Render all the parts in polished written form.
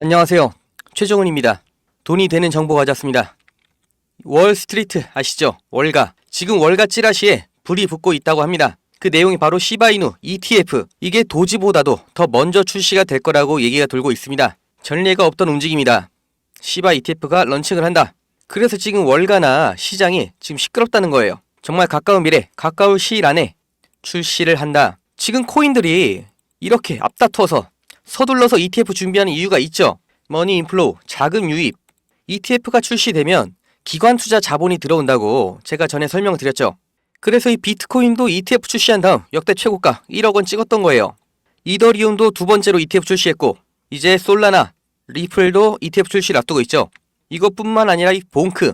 안녕하세요. 최정은입니다. 돈이 되는 정보 가졌습니다. 월스트리트 아시죠? 월가. 지금 월가 찌라시에 불이 붙고 있다고 합니다. 그 내용이 바로 시바이누 ETF. 이게 도지보다도 더 먼저 출시가 될 거라고 얘기가 돌고 있습니다. 전례가 없던 움직임이다. 시바 ETF가 런칭을 한다. 그래서 지금 월가나 시장이 지금 시끄럽다는 거예요. 정말 가까운 미래, 가까운 시일 안에 출시를 한다. 지금 코인들이 이렇게 앞다퉈서 서둘러서 ETF 준비하는 이유가 있죠. 머니 인플로우, 자금 유입. ETF가 출시되면 기관 투자 자본이 들어온다고 제가 전에 설명드렸죠. 그래서 이 비트코인도 ETF 출시한 다음 역대 최고가 1억 원 찍었던 거예요. 이더리움도 두 번째로 ETF 출시했고, 이제 솔라나, 리플도 ETF 출시를 앞두고 있죠. 이것뿐만 아니라 이 봉크,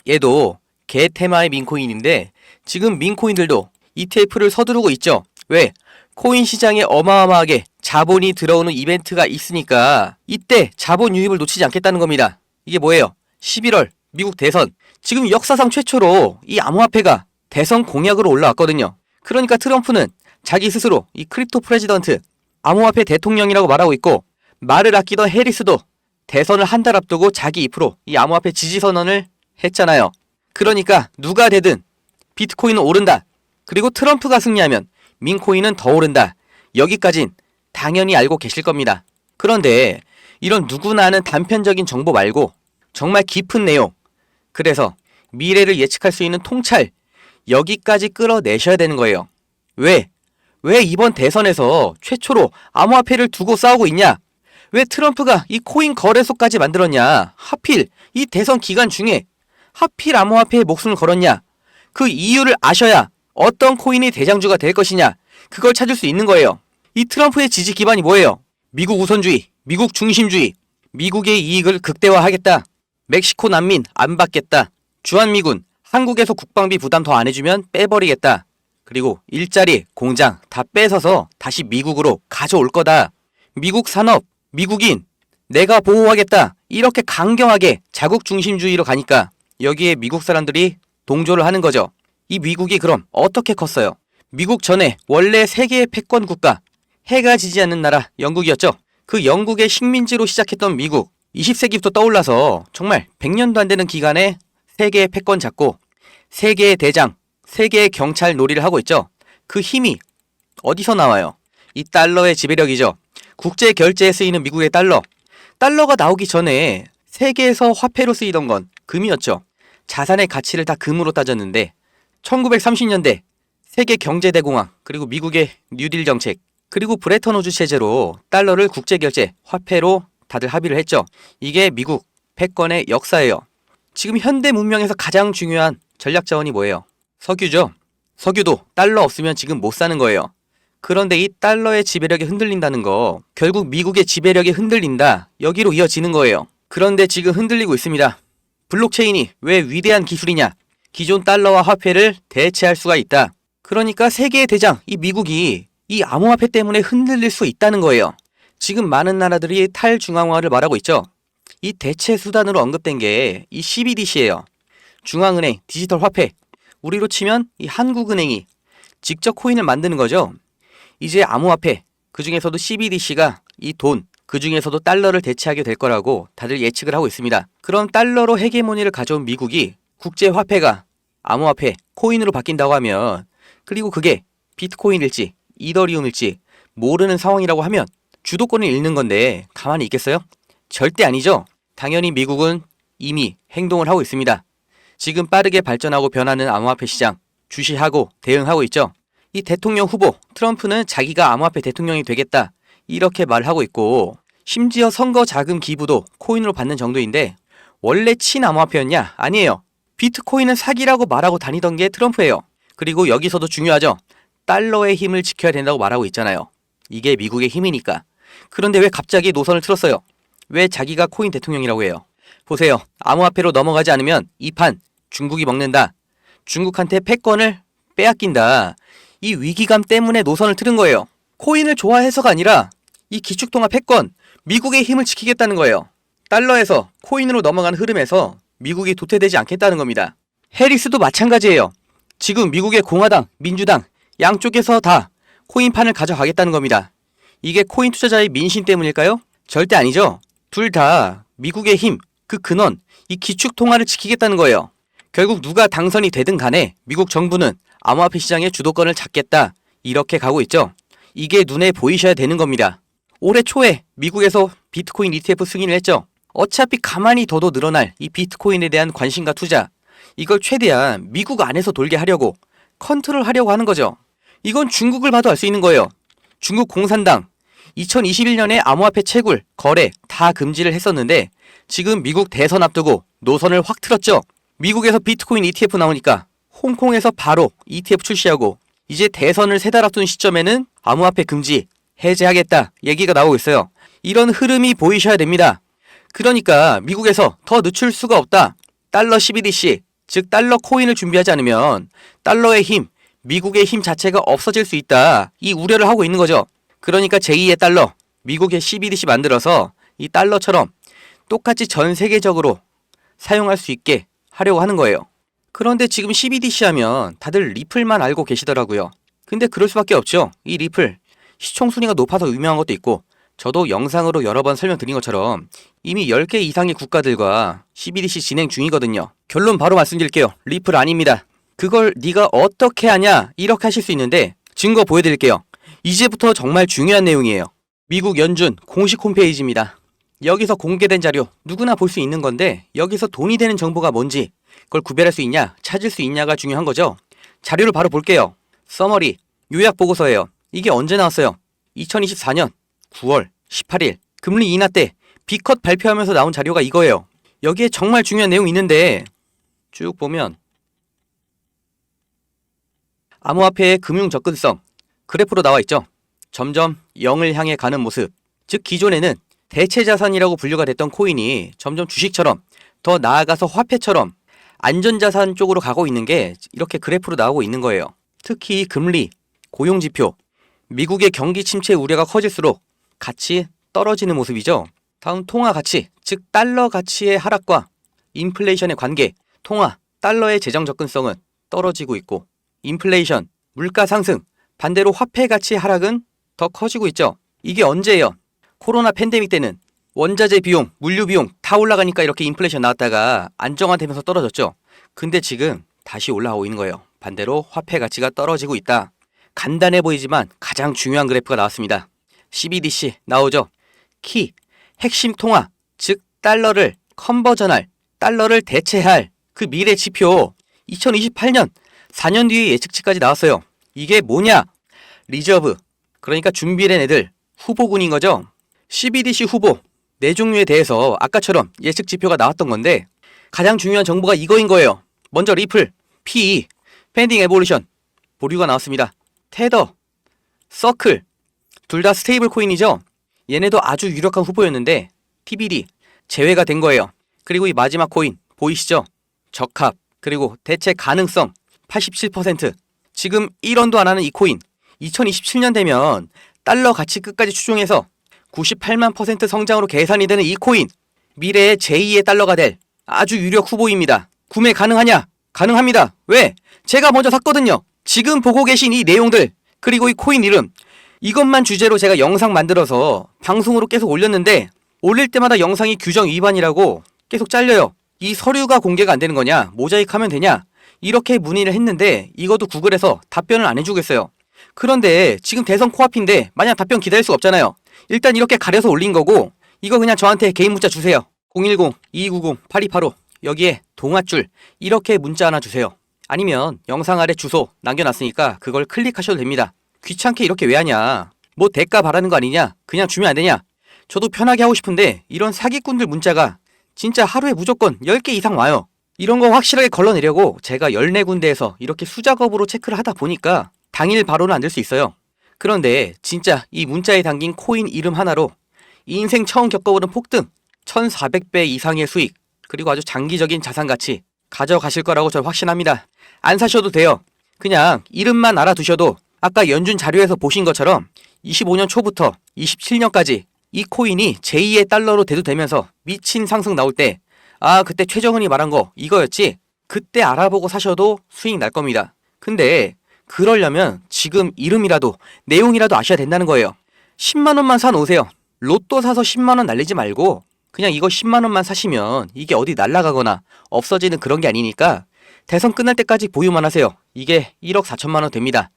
얘도 개 테마의 민코인인데 지금 민코인들도 ETF를 서두르고 있죠. 왜? 코인 시장에 어마어마하게 자본이 들어오는 이벤트가 있으니까 이때 자본 유입을 놓치지 않겠다는 겁니다. 이게 뭐예요? 11월 미국 대선. 지금 역사상 최초로 이 암호화폐가 대선 공약으로 올라왔거든요. 그러니까 트럼프는 자기 스스로 이 크립토 프레지던트, 암호화폐 대통령이라고 말하고 있고, 말을 아끼던 해리스도 대선을 한 달 앞두고 자기 입으로 이 암호화폐 지지 선언을 했잖아요. 그러니까 누가 되든 비트코인은 오른다. 그리고 트럼프가 승리하면 민코인은 더 오른다. 여기까진 당연히 알고 계실 겁니다. 그런데 이런 누구나 아는 단편적인 정보 말고 정말 깊은 내용, 그래서 미래를 예측할 수 있는 통찰, 여기까지 끌어내셔야 되는 거예요. 왜 이번 대선에서 최초로 암호화폐를 두고 싸우고 있냐? 왜 트럼프가 이 코인 거래소까지 만들었냐? 하필 이 대선 기간 중에 하필 암호화폐에 목숨을 걸었냐? 그 이유를 아셔야 어떤 코인이 대장주가 될 것이냐, 그걸 찾을 수 있는 거예요. 이 트럼프의 지지 기반이 뭐예요? 미국 우선주의, 미국 중심주의, 미국의 이익을 극대화하겠다, 멕시코 난민 안 받겠다, 주한미군, 한국에서 국방비 부담 더 안 해주면 빼버리겠다, 그리고 일자리, 공장 다 뺏어서 다시 미국으로 가져올 거다, 미국 산업, 미국인 내가 보호하겠다, 이렇게 강경하게 자국 중심주의로 가니까 여기에 미국 사람들이 동조를 하는 거죠. 이 미국이 그럼 어떻게 컸어요? 미국 전에 원래 세계의 패권 국가, 해가 지지 않는 나라 영국이었죠. 그 영국의 식민지로 시작했던 미국, 20세기부터 떠올라서 정말 100년도 안 되는 기간에 세계의 패권 잡고 세계의 대장, 세계의 경찰 놀이를 하고 있죠. 그 힘이 어디서 나와요? 이 달러의 지배력이죠. 국제 결제에 쓰이는 미국의 달러. 달러가 나오기 전에 세계에서 화폐로 쓰이던 건 금이었죠. 자산의 가치를 다 금으로 따졌는데 1930년대 세계 경제대공황, 그리고 미국의 뉴딜 정책, 그리고 브레턴우즈 체제로 달러를 국제결제, 화폐로 다들 합의를 했죠. 이게 미국 패권의 역사예요. 지금 현대 문명에서 가장 중요한 전략 자원이 뭐예요? 석유죠. 석유도 달러 없으면 지금 못 사는 거예요. 그런데 이 달러의 지배력이 흔들린다는 거, 결국 미국의 지배력이 흔들린다, 여기로 이어지는 거예요. 그런데 지금 흔들리고 있습니다. 블록체인이 왜 위대한 기술이냐? 기존 달러와 화폐를 대체할 수가 있다. 그러니까 세계의 대장, 이 미국이 이 암호화폐 때문에 흔들릴 수 있다는 거예요. 지금 많은 나라들이 탈중앙화를 말하고 있죠. 이 대체 수단으로 언급된 게 이 CBDC예요. 중앙은행, 디지털 화폐. 우리로 치면 이 한국은행이 직접 코인을 만드는 거죠. 이제 암호화폐, 그 중에서도 CBDC가 이 돈, 그 중에서도 달러를 대체하게 될 거라고 다들 예측을 하고 있습니다. 그럼 달러로 헤게모니를 가져온 미국이 국제화폐가 암호화폐, 코인으로 바뀐다고 하면, 그리고 그게 비트코인일지 이더리움일지 모르는 상황이라고 하면 주도권을 잃는 건데 가만히 있겠어요? 절대 아니죠. 당연히 미국은 이미 행동을 하고 있습니다. 지금 빠르게 발전하고 변하는 암호화폐 시장 주시하고 대응하고 있죠. 이 대통령 후보 트럼프는 자기가 암호화폐 대통령이 되겠다, 이렇게 말하고 있고, 심지어 선거 자금 기부도 코인으로 받는 정도인데 원래 친암호화폐였냐? 아니에요. 비트코인은 사기라고 말하고 다니던 게 트럼프예요. 그리고 여기서도 중요하죠. 달러의 힘을 지켜야 된다고 말하고 있잖아요. 이게 미국의 힘이니까. 그런데 왜 갑자기 노선을 틀었어요? 왜 자기가 코인 대통령이라고 해요? 보세요. 암호화폐로 넘어가지 않으면 이 판 중국이 먹는다, 중국한테 패권을 빼앗긴다, 이 위기감 때문에 노선을 틀은 거예요. 코인을 좋아해서가 아니라 이 기축통화 패권, 미국의 힘을 지키겠다는 거예요. 달러에서 코인으로 넘어가는 흐름에서 미국이 도태되지 않겠다는 겁니다. 해리스도 마찬가지예요. 지금 미국의 공화당, 민주당 양쪽에서 다 코인판을 가져가겠다는 겁니다. 이게 코인 투자자의 민심 때문일까요? 절대 아니죠. 둘 다 미국의 힘, 그 근원, 이 기축 통화를 지키겠다는 거예요. 결국 누가 당선이 되든 간에 미국 정부는 암호화폐 시장의 주도권을 잡겠다, 이렇게 가고 있죠. 이게 눈에 보이셔야 되는 겁니다. 올해 초에 미국에서 비트코인 ETF 승인을 했죠. 어차피 가만히 둬도 늘어날 이 비트코인에 대한 관심과 투자, 이걸 최대한 미국 안에서 돌게 하려고 컨트롤하려고 하는 거죠. 이건 중국을 봐도 알 수 있는 거예요. 중국 공산당 2021년에 암호화폐 채굴, 거래 다 금지를 했었는데 지금 미국 대선 앞두고 노선을 확 틀었죠. 미국에서 비트코인 ETF 나오니까 홍콩에서 바로 ETF 출시하고 이제 대선을 3달 앞둔 시점에는 암호화폐 금지, 해제하겠다 얘기가 나오고 있어요. 이런 흐름이 보이셔야 됩니다. 그러니까 미국에서 더 늦출 수가 없다. 달러 CBDC, 즉 달러 코인을 준비하지 않으면 달러의 힘, 미국의 힘 자체가 없어질 수 있다. 이 우려를 하고 있는 거죠. 그러니까 제2의 달러, 미국의 CBDC 만들어서 이 달러처럼 똑같이 전 세계적으로 사용할 수 있게 하려고 하는 거예요. 그런데 지금 CBDC 하면 다들 리플만 알고 계시더라고요. 근데 그럴 수밖에 없죠. 이 리플, 시총 순위가 높아서 유명한 것도 있고 저도 영상으로 여러 번 설명드린 것처럼 이미 10개 이상의 국가들과 CBDC 진행 중이거든요. 결론 바로 말씀드릴게요. 리플 아닙니다. 그걸 네가 어떻게 하냐 이렇게 하실 수 있는데 증거 보여드릴게요. 이제부터 정말 중요한 내용이에요. 미국 연준 공식 홈페이지입니다. 여기서 공개된 자료 누구나 볼 수 있는 건데 여기서 돈이 되는 정보가 뭔지 그걸 구별할 수 있냐 찾을 수 있냐가 중요한 거죠. 자료를 바로 볼게요. 서머리 요약 보고서예요. 이게 언제 나왔어요? 2024년 9월 18일 금리 인하 때 B컷 발표하면서 나온 자료가 이거예요. 여기에 정말 중요한 내용이 있는데 쭉 보면 암호화폐의 금융 접근성 그래프로 나와 있죠. 점점 0을 향해 가는 모습. 즉 기존에는 대체 자산이라고 분류가 됐던 코인이 점점 주식처럼 더 나아가서 화폐처럼 안전자산 쪽으로 가고 있는 게 이렇게 그래프로 나오고 있는 거예요. 특히 금리, 고용지표, 미국의 경기 침체 우려가 커질수록 같이 떨어지는 모습이죠. 다음 통화 가치, 즉 달러 가치의 하락과 인플레이션의 관계, 통화, 달러의 재정 접근성은 떨어지고 있고 인플레이션, 물가 상승, 반대로 화폐 가치의 하락은 더 커지고 있죠. 이게 언제예요? 코로나 팬데믹 때는 원자재 비용, 물류 비용 다 올라가니까 이렇게 인플레이션 나왔다가 안정화되면서 떨어졌죠. 근데 지금 다시 올라오고 있는 거예요. 반대로 화폐 가치가 떨어지고 있다. 간단해 보이지만 가장 중요한 그래프가 나왔습니다. CBDC 나오죠. 키, 핵심 통화, 즉 달러를 컨버전할, 달러를 대체할 그 미래 지표 2028년 4년 뒤의 예측치까지 나왔어요. 이게 뭐냐? 리저브, 그러니까 준비된 애들, 후보군인 거죠. CBDC 후보 4종류에 대해서 아까처럼 예측 지표가 나왔던 건데 가장 중요한 정보가 이거인 거예요. 먼저 리플, PE, 펜딩 에볼루션 보류가 나왔습니다. 테더, 서클 둘 다 스테이블 코인이죠. 얘네도 아주 유력한 후보였는데 TBD 제외가 된 거예요. 그리고 이 마지막 코인 보이시죠? 적합 그리고 대체 가능성 87%. 지금 1원도 안 하는 이 코인 2027년 되면 달러 가치 끝까지 추종해서 98만 % 성장으로 계산이 되는 이 코인 미래의 제2의 달러가 될 아주 유력 후보입니다. 구매 가능하냐? 가능합니다. 왜? 제가 먼저 샀거든요. 지금 보고 계신 이 내용들 그리고 이 코인 이름 이것만 주제로 제가 영상 만들어서 방송으로 계속 올렸는데 올릴 때마다 영상이 규정 위반이라고 계속 잘려요. 이 서류가 공개가 안 되는 거냐? 모자이크하면 되냐? 이렇게 문의를 했는데 이것도 구글에서 답변을 안 해주겠어요. 그런데 지금 대선 코앞인데 마냥 답변 기다릴 수가 없잖아요. 일단 이렇게 가려서 올린 거고 이거 그냥 저한테 개인 문자 주세요. 010-2290-8285 여기에 동아줄 이렇게 문자 하나 주세요. 아니면 영상 아래 주소 남겨놨으니까 그걸 클릭하셔도 됩니다. 귀찮게 이렇게 왜 하냐? 뭐 대가 바라는 거 아니냐? 그냥 주면 안 되냐? 저도 편하게 하고 싶은데 이런 사기꾼들 문자가 진짜 하루에 무조건 10개 이상 와요. 이런 거 확실하게 걸러내려고 제가 14군데에서 이렇게 수작업으로 체크를 하다 보니까 당일 바로는 안 될 수 있어요. 그런데 진짜 이 문자에 담긴 코인 이름 하나로 인생 처음 겪어보는 폭등, 1400배 이상의 수익, 그리고 아주 장기적인 자산 가치 가져가실 거라고 저는 확신합니다. 안 사셔도 돼요. 그냥 이름만 알아두셔도 아까 연준 자료에서 보신 것처럼 25년 초부터 27년까지 이 코인이 제2의 달러로 대두되면서 미친 상승 나올 때 아 그때 최정은이 말한 거 이거였지? 그때 알아보고 사셔도 수익 날 겁니다. 근데 그러려면 지금 이름이라도 내용이라도 아셔야 된다는 거예요. 10만원만 사 놓으세요. 로또 사서 10만원 날리지 말고 그냥 이거 10만 원만 사시면 이게 어디 날아가거나 없어지는 그런 게 아니니까 대선 끝날 때까지 보유만 하세요. 이게 1억 4천만 원 됩니다.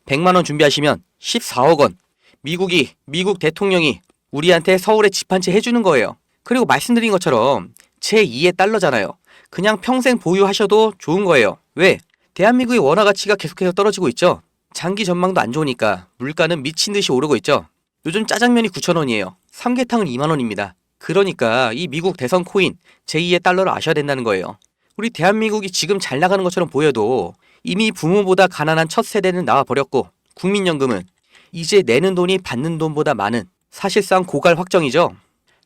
100만 원 준비하시면 14억 원. 미국 대통령이 우리한테 서울에 집 한 채 해주는 거예요. 그리고 말씀드린 것처럼 제2의 달러잖아요. 그냥 평생 보유하셔도 좋은 거예요. 왜? 대한민국의 원화 가치가 계속해서 떨어지고 있죠. 장기 전망도 안 좋으니까 물가는 미친 듯이 오르고 있죠. 요즘 짜장면이 9,000원이에요. 삼계탕은 2만 원입니다. 그러니까 이 미국 대선 코인 제2의 달러를 아셔야 된다는 거예요. 우리 대한민국이 지금 잘 나가는 것처럼 보여도 이미 부모보다 가난한 첫 세대는 나와버렸고 국민연금은 이제 내는 돈이 받는 돈보다 많은 사실상 고갈 확정이죠.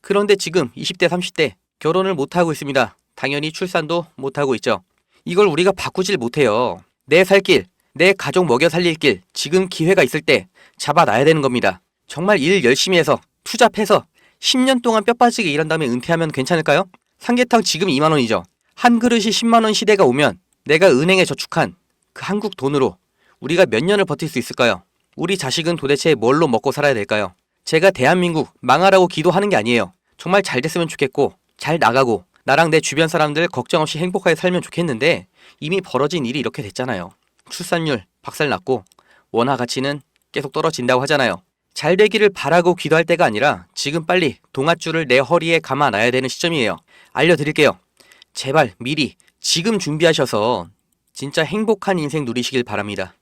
그런데 지금 20대 30대 결혼을 못하고 있습니다. 당연히 출산도 못하고 있죠. 이걸 우리가 바꾸질 못해요. 내 살 길, 내 가족 먹여 살릴 길 지금 기회가 있을 때 잡아놔야 되는 겁니다. 정말 일 열심히 해서 투잡해서 10년 동안 뼈 빠지게 일한 다음에 은퇴하면 괜찮을까요? 삼계탕 지금 2만 원이죠. 한 그릇이 10만 원 시대가 오면 내가 은행에 저축한 그 한국 돈으로 우리가 몇 년을 버틸 수 있을까요? 우리 자식은 도대체 뭘로 먹고 살아야 될까요? 제가 대한민국 망하라고 기도하는 게 아니에요. 정말 잘 됐으면 좋겠고 잘 나가고 나랑 내 주변 사람들 걱정 없이 행복하게 살면 좋겠는데 이미 벌어진 일이 이렇게 됐잖아요. 출산율 박살났고 원화 가치는 계속 떨어진다고 하잖아요. 잘 되기를 바라고 기도할 때가 아니라 지금 빨리 동아줄을 내 허리에 감아놔야 되는 시점이에요. 알려드릴게요. 제발 미리 지금 준비하셔서 진짜 행복한 인생 누리시길 바랍니다.